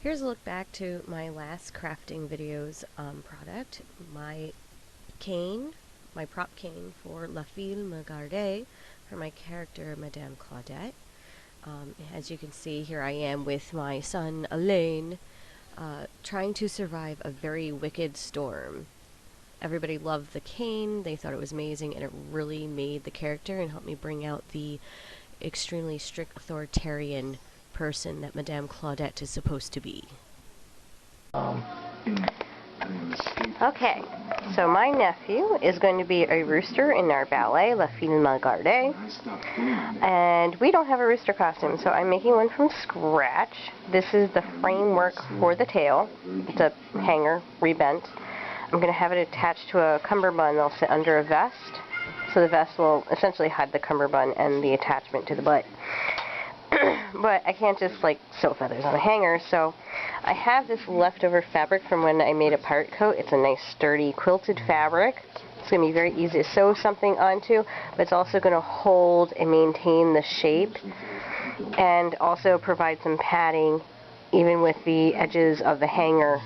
Here's a look back to my last crafting video's product, my cane, my prop cane for La Fille Me Garde, for my character Madame Claudette. As you can see, here I am with my son Alain, trying to survive a very wicked storm. Everybody loved the cane, they thought it was amazing, and it really made the character and helped me bring out the extremely strict authoritarian person that Madame Claudette is supposed to be. Okay, so my nephew is going to be a rooster in our ballet, La Fille Me Garde, and we don't have a rooster costume, so I'm making one from scratch. This is the framework for the tail. It's a hanger, rebent. I'm going to have it attached to a cummerbund that'll sit under a vest, so the vest will essentially hide the cummerbund and the attachment to the butt. But I can't just like sew feathers on a hanger, so I have this leftover fabric from when I made a pirate coat. It's a nice sturdy quilted fabric. It's going to be very easy to sew something onto, but it's also going to hold and maintain the shape and also provide some padding even with the edges of the hanger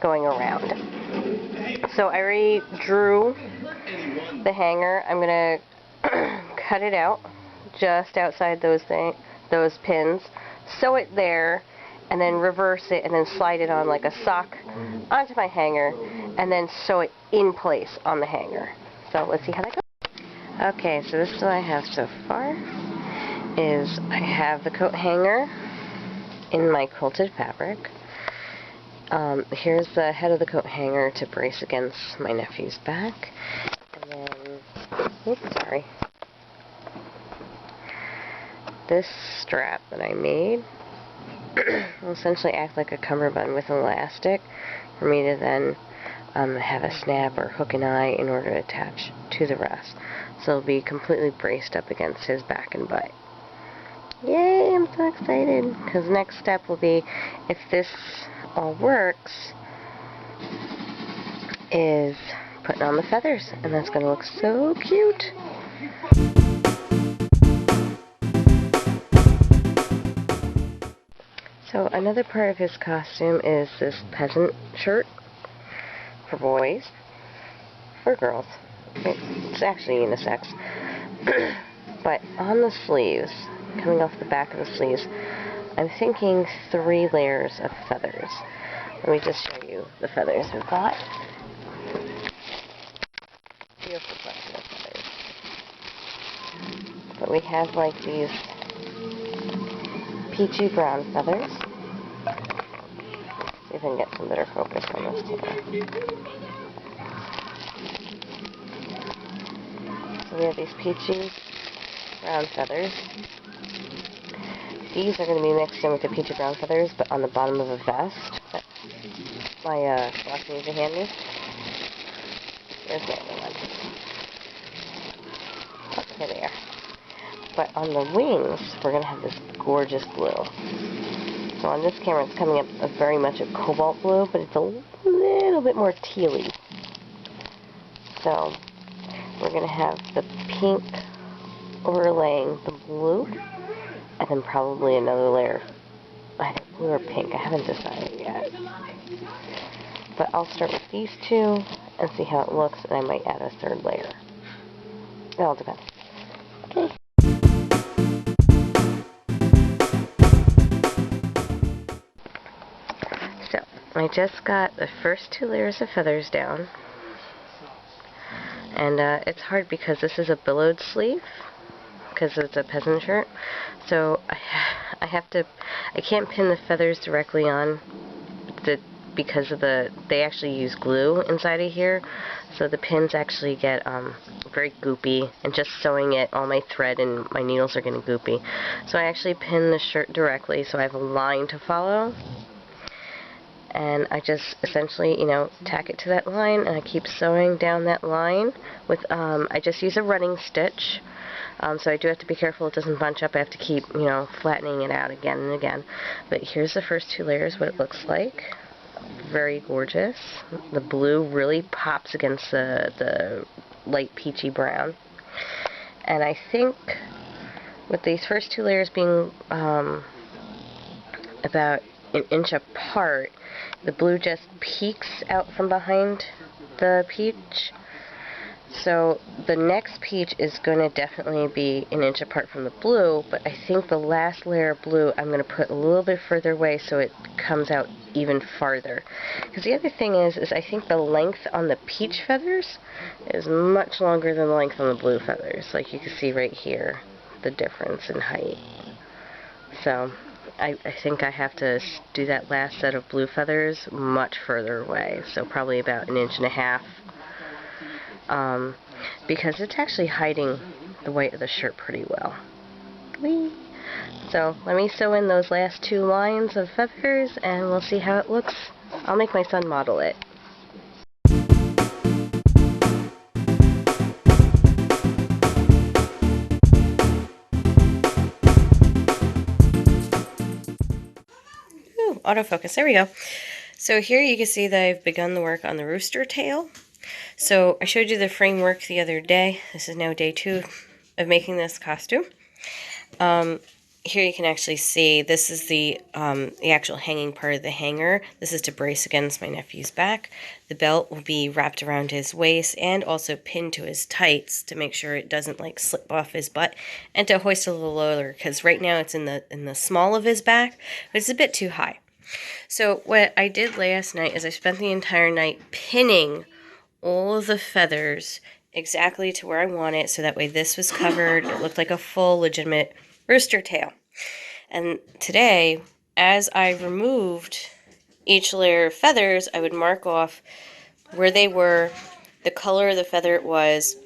going around. So I already drew the hanger. I'm going to cut it out just outside those pins, sew it there, and then reverse it and then slide it on like a sock onto my hanger, and then sew it in place on the hanger. So let's see how that goes. Okay, so this is what I have so far. I have the coat hanger in my quilted fabric. Here's the head of the coat hanger to brace against my nephew's back. And then, oops, sorry. This strap that I made will essentially act like a cummerbund with elastic for me to then have a snap or hook an eye in order to attach to the rest. So it'll be completely braced up against his back and butt. Yay, I'm so excited, because the next step will be, if this all works, is putting on the feathers, and that's going to look so cute. So another part of his costume is this peasant shirt for boys, or girls. It's actually unisex. But on the sleeves, coming off the back of the sleeves, I'm thinking 3 layers of feathers. Let me just show you the feathers we've got. Beautiful collection of feathers. But we have like these peachy brown feathers. See if I can get some better focus on this camera. So we have these peachy brown feathers. These are going to be mixed in with the peachy brown feathers, but on the bottom of a vest. My washing machine hand me. There's my other one. Oh, here they are. But on the wings, we're going to have this gorgeous blue. So on this camera, it's coming up very much a cobalt blue, but it's a little bit more tealy. So we're going to have the pink overlaying the blue, and then probably another layer, either blue or pink. I haven't decided yet. But I'll start with these 2 and see how it looks, and I might add a 3rd layer. It all depends. Okay. So, I just got the first 2 layers of feathers down. And it's hard because this is a billowed sleeve, because it's a peasant shirt. So I can't pin the feathers directly on because of they actually use glue inside of here. So the pins actually get very goopy, and just sewing it, all my thread and my needles are getting goopy. So I actually pin the shirt directly so I have a line to follow. And I just essentially, tack it to that line, and I keep sewing down that line with, I just use a running stitch. So I do have to be careful it doesn't bunch up. I have to keep, flattening it out again and again. But here's the first 2 layers, what it looks like. Very gorgeous. The blue really pops against the light peachy brown. And I think with these first 2 layers being about an inch apart. The blue just peeks out from behind the peach. So the next peach is going to definitely be an inch apart from the blue, but I think the last layer of blue I'm going to put a little bit further away so it comes out even farther. Because the other thing is I think the length on the peach feathers is much longer than the length on the blue feathers. Like you can see right here, the difference in height. So I think I have to do that last set of blue feathers much further away, so probably about 1.5 inches. Because it's actually hiding the white of the shirt pretty well. Whee! So let me sew in those last 2 lines of feathers and we'll see how it looks. I'll make my son model it. Ooh, autofocus, there we go. So here you can see that I've begun the work on the rooster tail. So I showed you the framework the other day. This is now day 2 of making this costume. Here you can actually see this is the actual hanging part of the hanger. This is to brace against my nephew's back. The belt will be wrapped around his waist and also pinned to his tights to make sure it doesn't like slip off his butt, and to hoist a little lower because right now it's in the small of his back, but it's a bit too high. So what I did last night is I spent the entire night pinning all of the feathers exactly to where I want it, so that way this was covered. It looked like a full legitimate rooster tail. And today, as I removed each layer of feathers, I would mark off where they were, the color of the feather it was,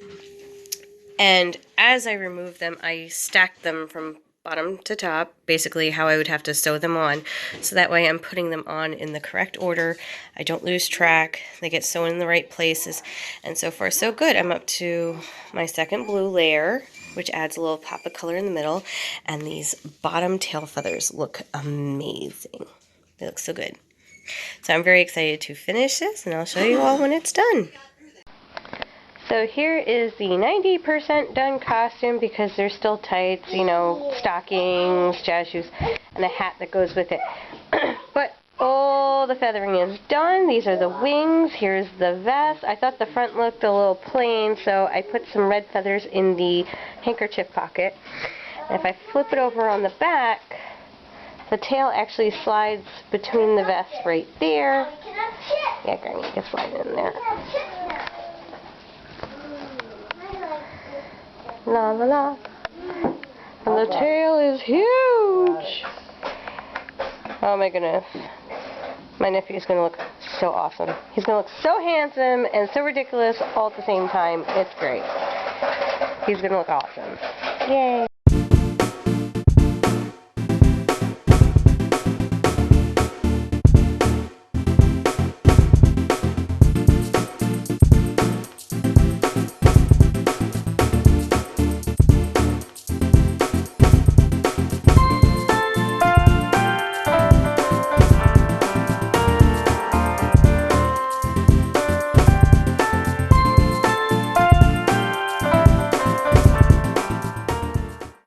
and as I removed them, I stacked them from bottom to top, basically how I would have to sew them on, so that way I'm putting them on in the correct order. I don't lose track. They get sewn in the right places, and so far so good. I'm up to my second blue layer, which adds a little pop of color in the middle, and these bottom tail feathers look amazing. They look so good. So I'm very excited to finish this, and I'll show you all when it's done. So here is the 90% done costume, because there's still tights, you know, stockings, jazz shoes, and a hat that goes with it. But all the feathering is done. These are the wings. Here's the vest. I thought the front looked a little plain, so I put some red feathers in the handkerchief pocket. And if I flip it over on the back, the tail actually slides between the vest right there. Yeah, Granny, you can slide it in there. La la la. And the tail is huge. Oh my goodness. My nephew's going to look so awesome. He's going to look so handsome and so ridiculous all at the same time. It's great. He's going to look awesome. Yay.